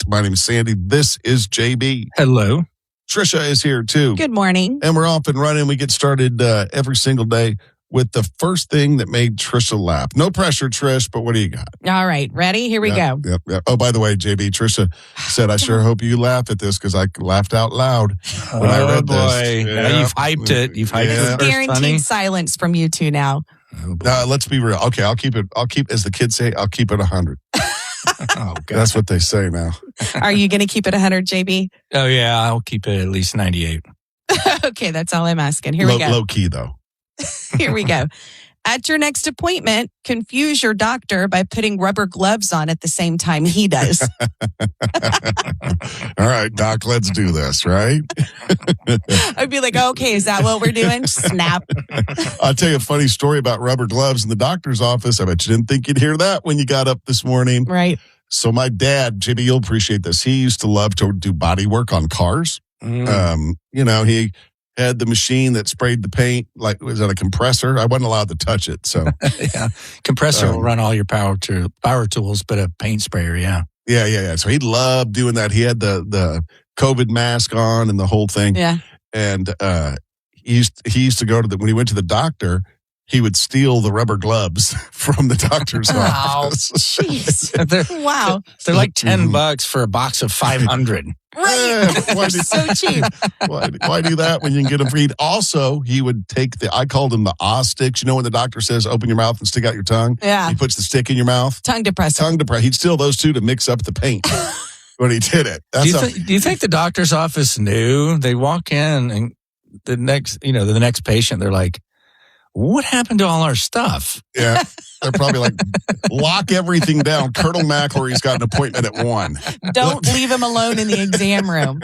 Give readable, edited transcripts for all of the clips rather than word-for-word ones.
My name is Sandy. This is JB. Hello. Tricia is here too. Good morning. And we're off and running. We get started every single day with the first thing that made Tricia laugh. No pressure, Trish, but what do you got? All right, ready? Here we go. Yep. Oh, by the way, JB, Tricia said, I sure hope you laugh at this because I laughed out loud when I read this. Yeah. Now you've hyped it. You've hyped it. Guaranteed silence from you two now. Let's be real. Okay, I'll keep it, as the kids say, I'll keep it 100. Oh, God. That's what they say now. Are you going to keep it 100, JB? Oh, yeah. I'll keep it at least 98. Okay, that's all I'm asking. Here we go. Low key, though. Here we go. At your next appointment, confuse your doctor by putting rubber gloves on at the same time he does. All right, Doc, let's do this, right? I'd be like, okay, is that what we're doing? Snap. I'll tell you a funny story about rubber gloves in the doctor's office. I bet you didn't think you'd hear that when you got up this morning. Right. So my dad, JB, you'll appreciate this. He used to love to do body work on cars. He had the machine that sprayed the paint, like, was that a compressor? I wasn't allowed to touch it. So yeah, compressor will run all your power tools, but a paint sprayer, yeah. Yeah. So he loved doing that. He had the COVID mask on and the whole thing. Yeah. And he used to go to when he went to the doctor, he would steal the rubber gloves from the doctor's office. Jeez. Wow. They're like $10 for a box of 500. Right. Why so cheap. Why do that when you can get them free? Also, he would take I called them the sticks. You know when the doctor says, open your mouth and stick out your tongue? Yeah. He puts the stick in your mouth. Tongue depressor. He'd steal those two to mix up the paint when he did it. Do you think the doctor's office knew? They walk in and the next patient, they're like, what happened to all our stuff? Yeah. They're probably like, lock everything down. Colonel McElroy's got an appointment at 1. Don't leave him alone in the exam room.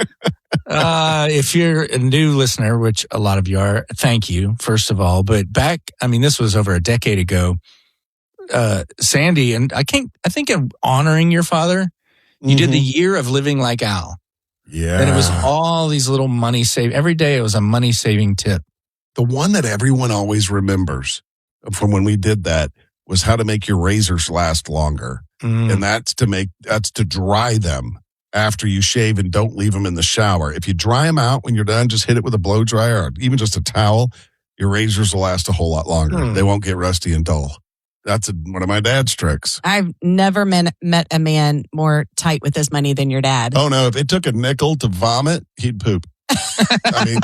If you're a new listener, which a lot of you are, thank you, first of all. But this was over a decade ago. Sandy, and I think of honoring your father. You did the year of living like Al. Yeah. And it was all these little money every day it was a money saving tip. The one that everyone always remembers from when we did that was how to make your razors last longer. And that's to dry them after you shave and don't leave them in the shower. If you dry them out when you're done, just hit it with a blow dryer or even just a towel, your razors will last a whole lot longer. They won't get rusty and dull. That's one of my dad's tricks. I've never met a man more tight with his money than your dad. Oh, no. If it took a nickel to vomit, he'd poop. I mean,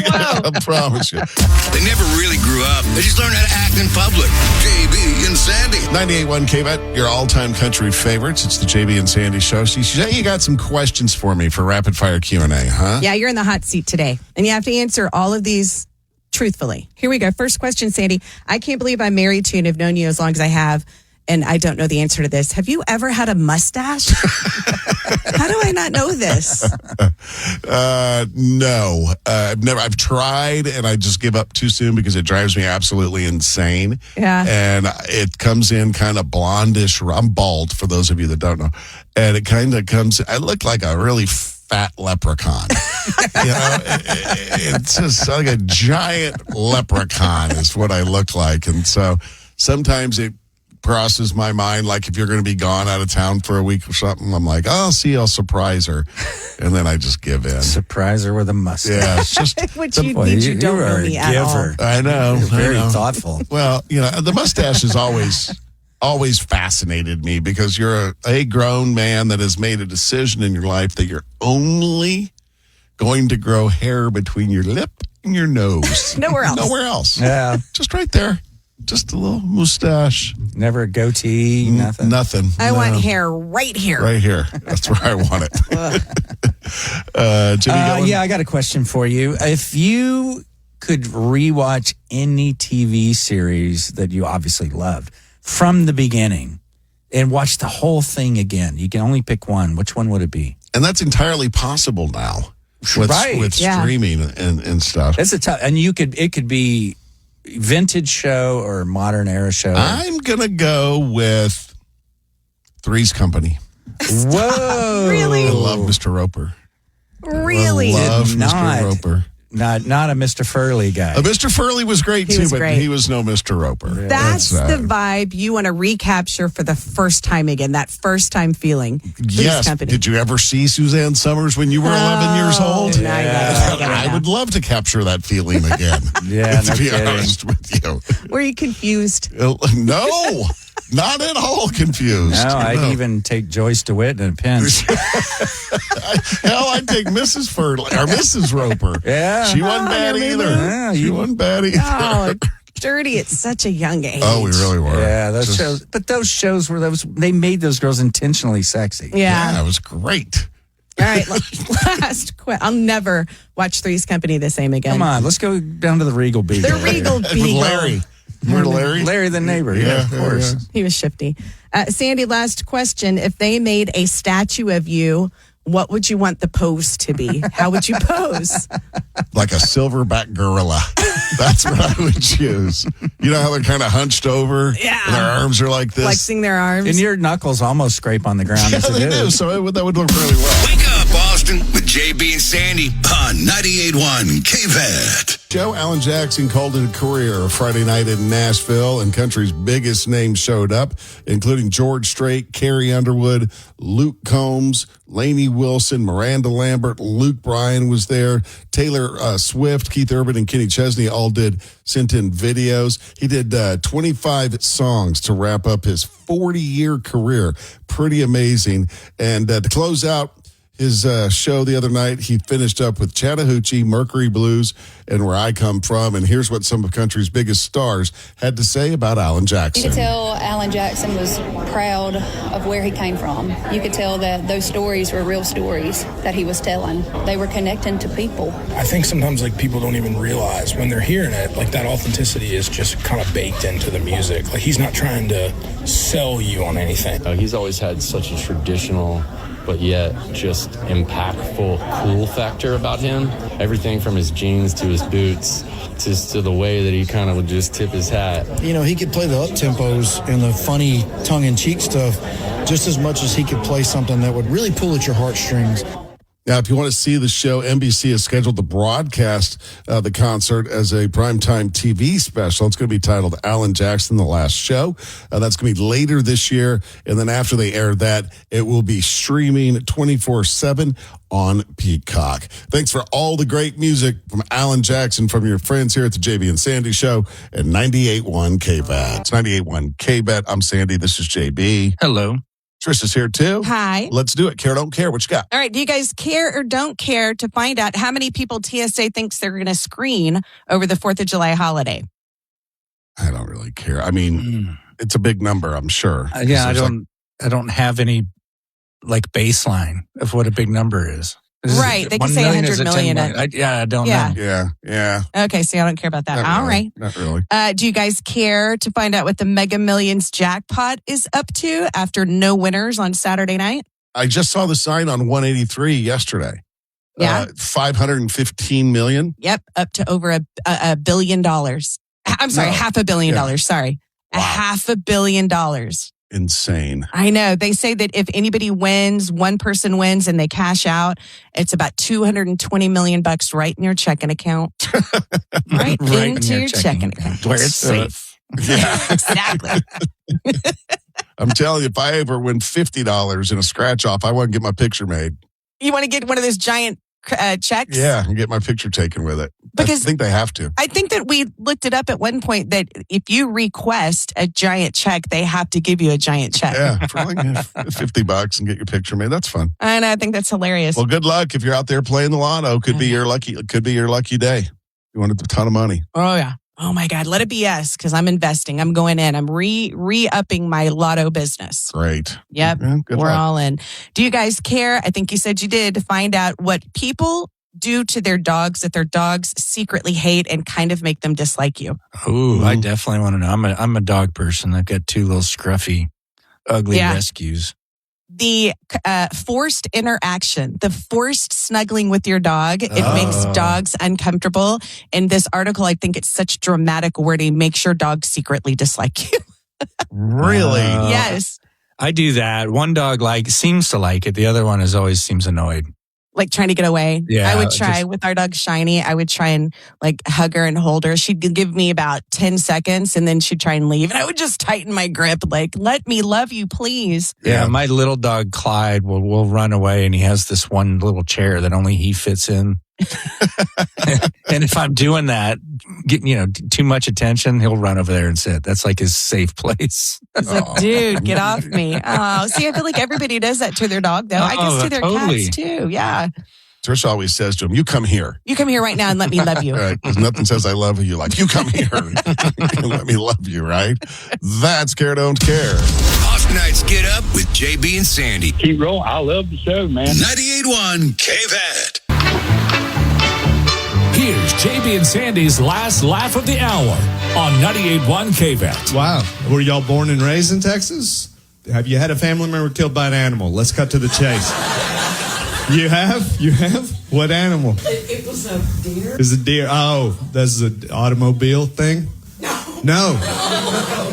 Wow. I promise you. They never really grew up. They just learned how to act in public. JB and Sandy. 98.1 KVET, your all-time country favorites. It's the JB and Sandy show. So you got some questions for me for rapid fire Q&A, huh? Yeah, you're in the hot seat today. And you have to answer all of these truthfully. Here we go. First question, Sandy. I can't believe I'm married to you and have known you as long as I have. And I don't know the answer to this. Have you ever had a mustache? How do I not know this? No. I've tried and I just give up too soon because it drives me absolutely insane. Yeah. And it comes in kind of blondish. I'm bald, for those of you that don't know. And it kind of I look like a really fat leprechaun. It's just like a giant leprechaun is what I look like. And so sometimes it crosses my mind, like if you're going to be gone out of town for a week or something, I'm like, I'll surprise her. And then I just give in. Surprise her with a mustache. Yeah, it's just... Which you don't know me at all. I know. You're very thoughtful. Well, the mustache has always fascinated me because you're a grown man that has made a decision in your life that you're only going to grow hair between your lip and your nose. Nowhere else. Nowhere else. Yeah. Just right there. Just a little mustache. Never a goatee, nothing. Nothing. I want hair right here. Right here. That's where I want it. Jimmy, I got a question for you. If you could rewatch any TV series that you obviously loved from the beginning and watch the whole thing again, you can only pick one. Which one would it be? And that's entirely possible now with streaming and stuff. That's and it could be vintage show or modern era show. I'm gonna go with Three's Company. Whoa! Really? I love Mr. Roper. Really? I love Did not. Mr. Roper. Not a Mr. Furley guy. Mr. Furley was great He too, was but great. he was no Mr. Roper. That's the vibe you want to recapture for the first time again, that first time feeling. Yes. Did you ever see Suzanne Summers when you were 11 years old? No, I would love to capture that feeling again. Yeah, to no be kidding. honest with you. Were you confused? No, not at all confused. No, I'd even take Joyce DeWitt in a pinch. Hell, I'd take Mrs. Furley or Mrs. Roper. Yeah. She wasn't bad either. Yeah, She wasn't bad either. Oh, dirty at such a young age. Oh, we really were. Yeah, those shows. But those shows they made those girls intentionally sexy. Yeah. It was great. All right, last question. I'll never watch Three's Company the same again. Come on, let's go down to the Regal Beagle. The Regal With Beagle. Larry. Remember Larry? Larry the neighbor. Yeah, of course. He was shifty. Sandy, last question. If they made a statue of you, what would you want the pose to be? How would you pose? Like a silverback gorilla. That's what I would choose. You know how they're kind of hunched over? Yeah. And their arms are like this? Flexing their arms. And your knuckles almost scrape on the ground Yeah, as it they do. is. So that would look really well. Wake up, Boston, with JB and Sandy on 98.1 KVET. Joe Alan Jackson called it a career Friday night in Nashville, and country's biggest names showed up, including George Strait, Carrie Underwood, Luke Combs, Lainey Wilson, Miranda Lambert, Luke Bryan was there, Taylor Swift, Keith Urban, and Kenny Chesney all sent in videos. He did 25 songs to wrap up his 40-year career. Pretty amazing. And to close out his show the other night, he finished up with Chattahoochee, Mercury Blues, and Where I Come From. And here's what some of country's biggest stars had to say about Alan Jackson. You could tell Alan Jackson was proud of where he came from. You could tell that those stories were real stories that he was telling. They were connecting to people. I think sometimes people don't even realize when they're hearing it, that authenticity is just kind of baked into the music. He's not trying to sell you on anything. He's always had such a traditional but yet just impactful, cool factor about him. Everything from his jeans to his boots, just to the way that he kind of would just tip his hat. You know, he could play the up-tempos and the funny tongue-in-cheek stuff just as much as he could play something that would really pull at your heartstrings. Now, if you want to see the show, NBC has scheduled to broadcast the concert as a primetime TV special. It's going to be titled Alan Jackson, The Last Show. That's going to be later this year. And then after they air that, it will be streaming 24/7 on Peacock. Thanks for all the great music from Alan Jackson from your friends here at the JB and Sandy Show at 98.1 KVET. It's 98.1 KVET. I'm Sandy. This is JB. Hello. Tricia's here too. Hi. Let's do it. Care, don't care. What you got? All right. Do you guys care or don't care to find out how many people TSA thinks they're going to screen over the 4th of July holiday? I don't really care. I mean, it's a big number, I'm sure. Yeah, I don't have any baseline of what a big number is. Right. They can 1 say million, 100 is it 10 million. I don't Yeah. know. Yeah. Okay. See, I don't care about that. All right. Not really. Do you guys care to find out what the Mega Millions jackpot is up to after no winners on Saturday night? I just saw the sign on 183 yesterday. Yeah. 515 million. Yep. Up to over a $1 billion. I'm sorry, No. $500 million. Yeah. Sorry. Wow. $500 million. Insane. I know. They say that if anybody wins, one person wins and they cash out, it's about $220 million right in your checking account. right in into your checking account. Where it's safe. Yeah. Exactly. I'm telling you, if I ever win $50 in a scratch off, I want to get my picture made. You want to get one of those giant checks? Yeah, and get my picture taken with it. Because I think they have to. I think that we looked it up at one point that if you request a giant check, they have to give you a giant check. Yeah, for $50 and get your picture made. That's fun. And I think that's hilarious. Well, good luck if you're out there playing the lotto. Could be your lucky day. You want a ton of money. Oh, yeah. Oh, my God. Let it be yes, because I'm investing. I'm going in. I'm re-upping my lotto business. Great. Yep. Yeah, good We're luck. all in. Do you guys care? I think you said you did, to find out what people do to their dogs that their dogs secretly hate and kind of make them dislike you. Ooh, I definitely want to know. I'm a dog person. I've got 2 little scruffy, ugly rescues. The forced interaction, the forced snuggling with your dog, it makes dogs uncomfortable. In this article, I think it's such dramatic wording, makes your dog secretly dislike you. Really? Yes. I do that. One dog seems to like it. The other one always seems annoyed. like trying to get away. Yeah, I would try with our dog Shiny. I would try and like hug her and hold her. She'd give me about 10 seconds and then she'd try and leave. And I would just tighten my grip, like, let me love you, please. Yeah, my little dog Clyde will run away, and he has this one little chair that only he fits in. And if I'm doing that, getting too much attention, he'll run over there and sit. That's like his safe place. It's like, dude, get off me. Oh, see, I feel like everybody does that to their dog, though. I guess to their cats too. Yeah. Tricia always says to him, "You come here. You come here right now and let me love you." Right? Because nothing says I love you like you come here and let me love you. Right? That's Care Don't Care. Nights Get Up with JB and Sandy. Keep rolling. I love the show, man. 98.1 KVAT. Here's JB and Sandy's last laugh of the hour on 98.1 KVAT. Wow. Were y'all born and raised in Texas? Have you had a family member killed by an animal? Let's cut to the chase. You have? You have? What animal? It was a deer. It's a deer. Oh, that's an automobile thing? No.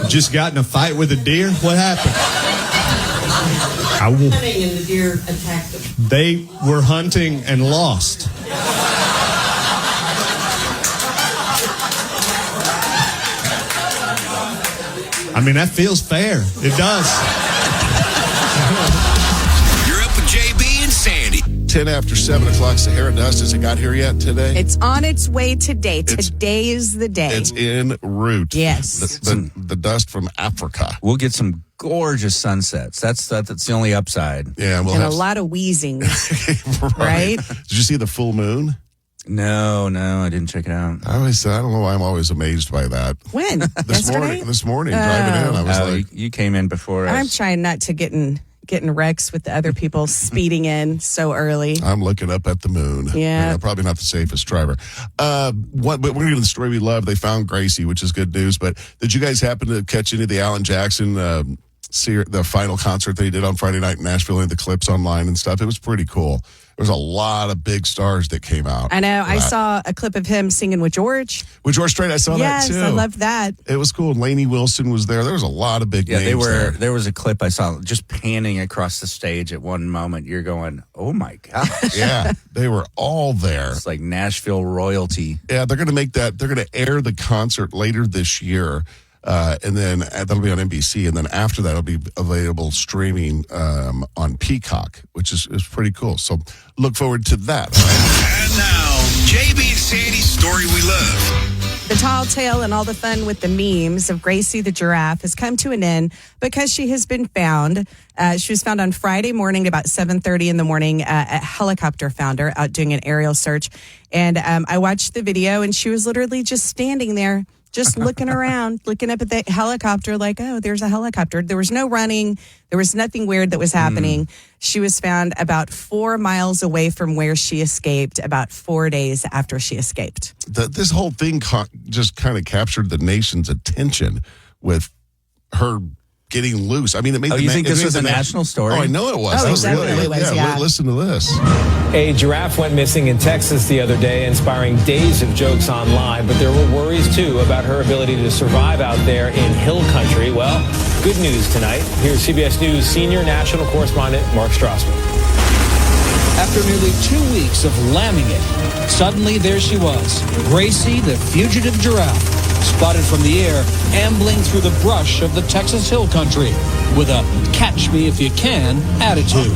Just got in a fight with a deer? What happened? Hunting and the deer attacked them. They were hunting and lost. I mean, that feels fair. It does. You're up with JB and Sandy. 10 after 7 o'clock. Sahara dust. Has it got here yet today? It's on its way today. Today is the day. It's en route. Yes. The dust from Africa. We'll get some gorgeous sunsets. That's the only upside. Yeah, and a lot of wheezing. Right? Did you see the full moon? No, I didn't check it out. I don't know why I'm always amazed by that. When? This morning, driving in, I was like... You came in before us. I'm trying not to get in wrecks with the other people speeding in so early. I'm looking up at the moon. Yeah. Probably not the safest driver. But we're going to the story we love. They found Gracie, which is good news. But did you guys happen to catch any of the Alan Jackson, the final concert that he did on Friday night in Nashville, and the clips online and stuff? It was pretty cool. There was a lot of big stars that came out. I know. I saw a clip of him singing with George. With George Strait, I saw that too. Yes, I loved that. It was cool. Lainey Wilson was there. There was a lot of big names there. There was a clip I saw just panning across the stage at one moment. You're going, oh my gosh. Yeah, they were all there. It's like Nashville royalty. Yeah, they're going to make that. They're going to air the concert later this year. And then that'll be on NBC. And then after that, it'll be available streaming on Peacock, which is pretty cool. So look forward to that. And now, JB and Sandy's story we love. The tall tale and all the fun with the memes of Gracie the giraffe has come to an end because she has been found. She was found on Friday morning about 7:30 in the morning. A helicopter found her out doing an aerial search. And I watched the video, and she was literally just standing there, just looking around, looking up at the helicopter like, oh, there's a helicopter. There was no running. There was nothing weird that was happening. She was found about 4 miles away from where she escaped, about 4 days after she escaped. This whole thing just kind of captured the nation's attention with her getting loose. I mean, it made. You think this was a national story? Oh, I know it was. Oh, it definitely was. Yeah. Listen to this. A giraffe went missing in Texas the other day, inspiring days of jokes online. But there were worries, too, about her ability to survive out there in hill country. Well, good news tonight. Here's CBS News senior national correspondent Mark Strassman. After nearly 2 weeks of lambing it, suddenly there she was, Gracie, the fugitive giraffe, spotted from the air, ambling through the brush of the Texas hill country with a catch me if you can attitude.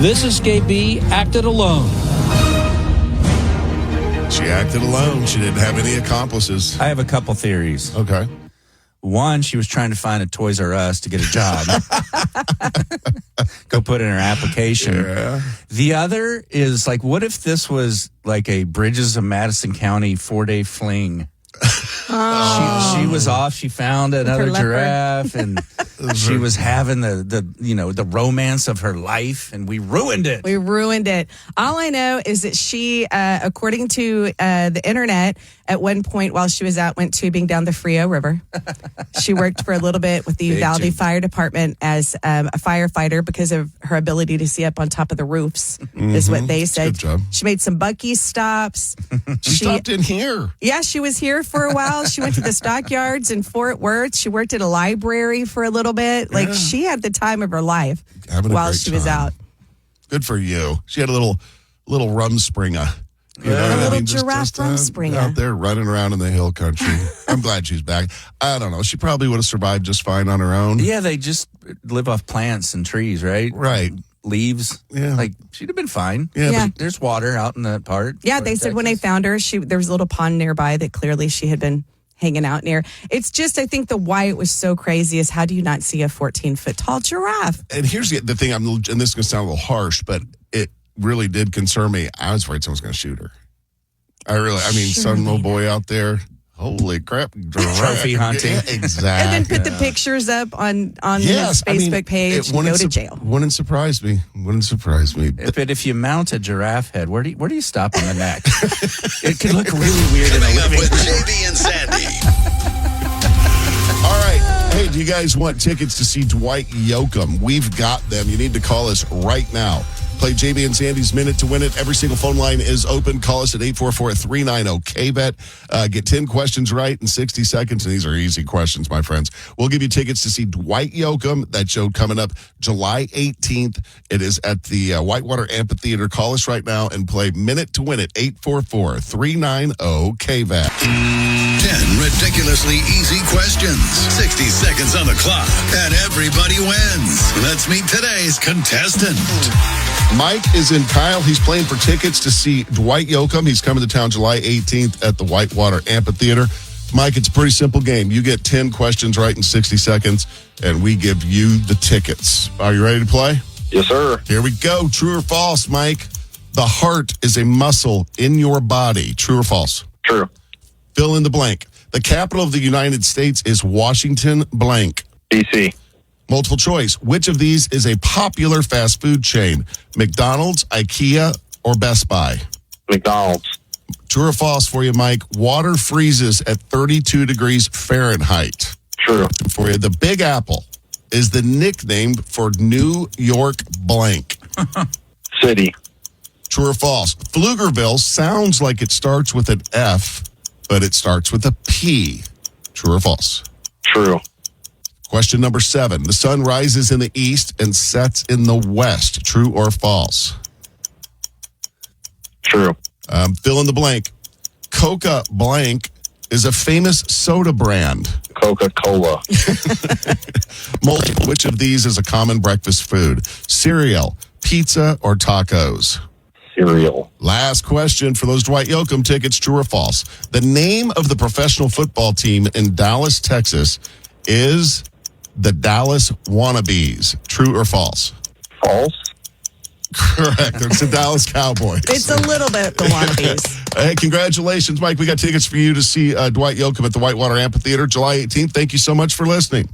This escapee acted alone. She acted alone. She didn't have any accomplices. I have a couple theories. Okay. One, she was trying to find a Toys R Us to get a job. Go put in her application. Yeah. The other is like, what if this was like a Bridges of Madison County 4-day fling? She was off. She found another giraffe, and she was having the romance of her life, and we ruined it. We ruined it. All I know is that she, according to the internet, at one point while she was out, went tubing down the Frio River. She worked for a little bit with the Uvalde Fire Department as a firefighter because of her ability to see up on top of the roofs, is what they said. Good job. She made some Buc-ee's stops. She stopped in here. Yeah, she was here for a while. She went to the stockyards in Fort Worth. She worked at a library for a little bit. Like, she had the time of her life while she was out. Good for you. She had a little little rumspringa. You know what a I little mean? giraffe rumspringa. Out there running around in the hill country. I'm glad she's back. I don't know. She probably would have survived just fine on her own. Yeah, they just live off plants and trees, right? Right. Leaves. Yeah. Like, she'd have been fine. Yeah. But there's water out in that part. Yeah, they said when they found her, there was a little pond nearby that clearly she had been hanging out near. It's just, I think why it was so crazy is how do you not see a 14-foot tall giraffe? And here's the thing, and this is going to sound a little harsh, but it really did concern me. I was afraid someone was going to shoot her. Some little boy out there, holy crap. Trophy hunting. Yeah, exactly. And then put the pictures up on his Facebook page and go to jail. Wouldn't surprise me. If you mount a giraffe head, where do you stop on the neck? It could look really weird in a Coming up living with room. JB and Sandy. All right. Hey, do you guys want tickets to see Dwight Yoakam? We've got them. You need to call us right now. Play JB and Sandy's Minute to Win It. Every single phone line is open. Call us at 844-390-KBET. Get 10 questions right in 60 seconds. And these are easy questions, my friends. We'll give you tickets to see Dwight Yoakam. That show coming up July 18th. It is at the Whitewater Amphitheater. Call us right now and play Minute to Win It. 844-390-KBET. 10 ridiculously easy questions. 60 seconds on the clock. And everybody wins. Let's meet today's contestant. Mike is in Kyle. He's playing for tickets to see Dwight Yoakam. He's coming to town July 18th at the Whitewater Amphitheater. Mike, it's a pretty simple game. You get 10 questions right in 60 seconds, and we give you the tickets. Are you ready to play? Yes, sir. Here we go. True or false, Mike? The heart is a muscle in your body. True or false? True. Fill in the blank. The capital of the United States is Washington blank. DC. Multiple choice. Which of these is a popular fast food chain? McDonald's, IKEA, or Best Buy? McDonald's. True or false for you, Mike? Water freezes at 32 degrees Fahrenheit. True. For you, the Big Apple is the nickname for New York blank. City. True or false? Pflugerville sounds like it starts with an F, but it starts with a P. True or false? True. Question number 7. The sun rises in the east and sets in the west. True or false? True. Fill in the blank. Coca blank is a famous soda brand. Coca-Cola. Which of these is a common breakfast food? Cereal, pizza, or tacos? Cereal. Last question for those Dwight Yoakam tickets. True or false? The name of the professional football team in Dallas, Texas is the Dallas Wannabes. True or false? False. Correct. It's the Dallas Cowboys. It's a little bit the Wannabes. Hey, congratulations, Mike. We got tickets for you to see Dwight Yoakam at the Whitewater Amphitheater July 18th. Thank you so much for listening.